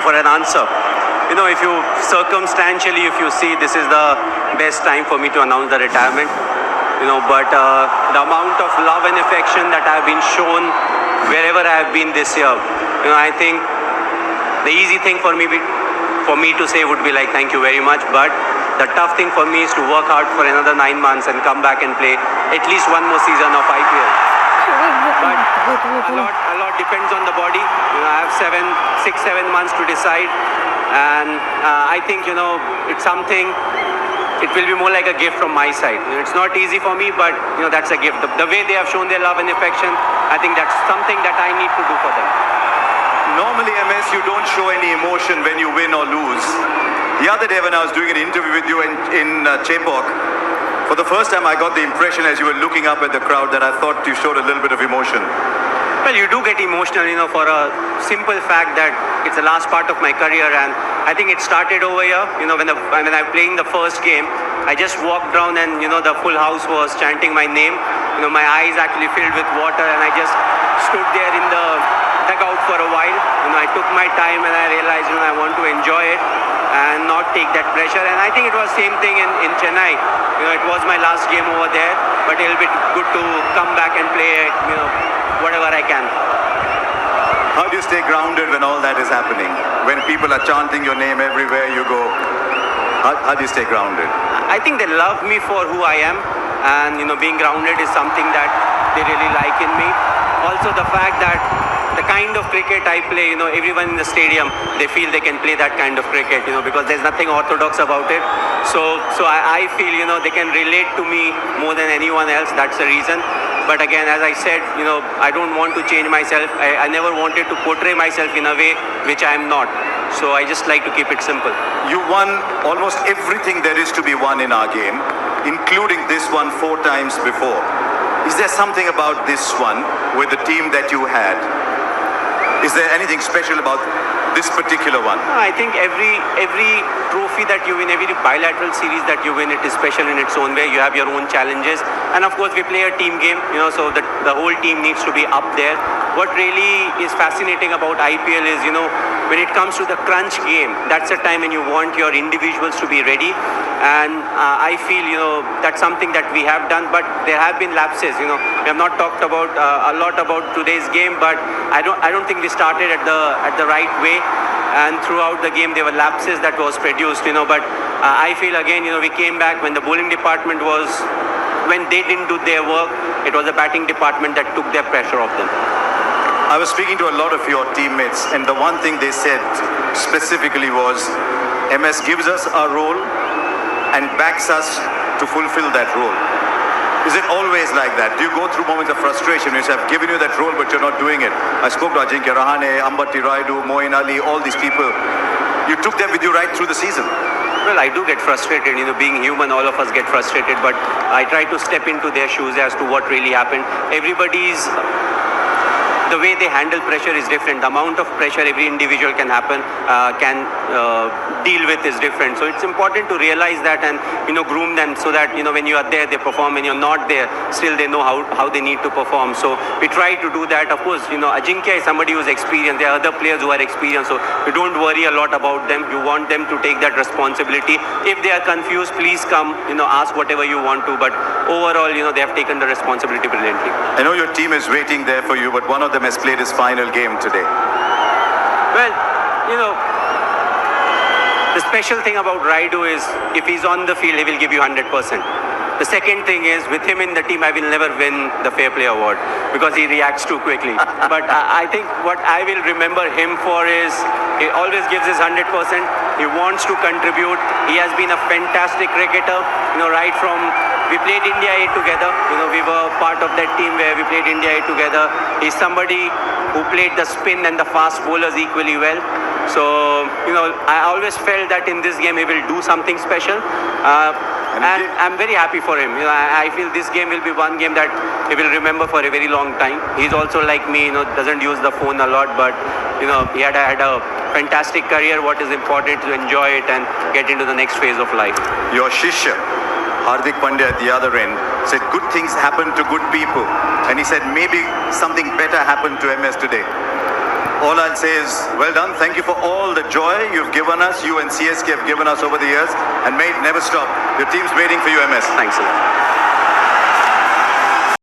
for an answer. If you circumstantially, if you see, this is the best time for me to announce the retirement. But the amount of love and affection that I've been shown wherever I have been this year, I think the easy thing for me to say would be like, thank you very much. But the tough thing for me is to work hard for another 9 months and come back and play at least one more season of IPL. But a lot depends on the body. I have 6-7 months to decide. And I think, it's something, it will be more like a gift from my side. It's not easy for me, but, that's a gift. The way they have shown their love and affection, I think that's something that I need to do for them. Normally, MS, you don't show any emotion when you win or lose. The other day when I was doing an interview with you in Chepauk, for the first time I got the impression as you were looking up at the crowd that I thought you showed a little bit of emotion. Well, you do get emotional, for a simple fact that it's the last part of my career, and I think it started over here. When I played the first game, I just walked down and the full house was chanting my name. My eyes actually filled with water, and I just stood there in the dugout for a while. I took my time and I realized I want to enjoy it and not take that pressure. And I think it was same thing in Chennai. It was my last game over there, but it'll be good to come back and play whatever I can. How do you stay grounded when all that is happening? When people are chanting your name everywhere you go, how do you stay grounded? I think they love me for who I am, and being grounded is something that they really like in me. Also the fact that the kind of cricket I play, everyone in the stadium, they feel they can play that kind of cricket, because there's nothing orthodox about it. So I feel, they can relate to me more than anyone else. That's the reason. But again, as I said, I don't want to change myself. I never wanted to portray myself in a way which I am not. So I just like to keep it simple. You won almost everything there is to be won in our game, including this one 4 times before. Is there something about this one with the team that you had? Is there anything special about this particular one? I think every trophy that you win, every bilateral series that you win, it is special in its own way. You have your own challenges. And of course, we play a team game, so the whole team needs to be up there. What really is fascinating about IPL is, when it comes to the crunch game, that's the time when you want your individuals to be ready. And I feel, that's something that we have done, but there have been lapses. We have not talked about a lot about today's game, but I don't think we started at the right way. And throughout the game, there were lapses that was produced. But I feel again, we came back when the bowling department when they didn't do their work. It was the batting department that took their pressure off them. I was speaking to a lot of your teammates, and the one thing they said specifically was, MS gives us our role and backs us to fulfill that role. Is it always like that? Do you go through moments of frustration when you say, I've given you that role, but you're not doing it? I spoke to Ajinkya Rahane, Ambati Rayudu, Moeen Ali, all these people. You took them with you right through the season. Well, I do get frustrated. Being human, all of us get frustrated. But I try to step into their shoes as to what really happened. The way they handle pressure is different. The amount of pressure every individual can deal with is different. So it's important to realize that and groom them so that when you are there they perform. When you're not there, still they know how they need to perform. So we try to do that. Of course, Ajinkya is somebody who's experienced. There are other players who are experienced. So you don't worry a lot about them. You want them to take that responsibility. If they are confused, please come. Ask whatever you want to. But overall, they have taken the responsibility brilliantly. I know your team is waiting there for you, but one of them has played his final game today. Well, the special thing about Rayudu is if he's on the field, he will give you 100%. The second thing is with him in the team, I will never win the Fair Play Award because he reacts too quickly. But I think what I will remember him for is he always gives his 100%. He wants to contribute. He has been a fantastic cricketer, right from we played India A together. We were part of that team where we played India A together. He's somebody who played the spin and the fast bowlers equally well. So, I always felt that in this game he will do something special. And I'm very happy for him. I feel this game will be one game that he will remember for a very long time. He's also like me, doesn't use the phone a lot, but he had a fantastic career. What is important to enjoy it and get into the next phase of life. Your Shishya, Hardik Pandya at the other end, said good things happen to good people. And he said maybe something better happened to MS today. All I'll say is, well done. Thank you for all the joy. joy you've given us, you and CSK have given us over the years, and mate, never stop. Your team's waiting for you, MS. Thanks a lot.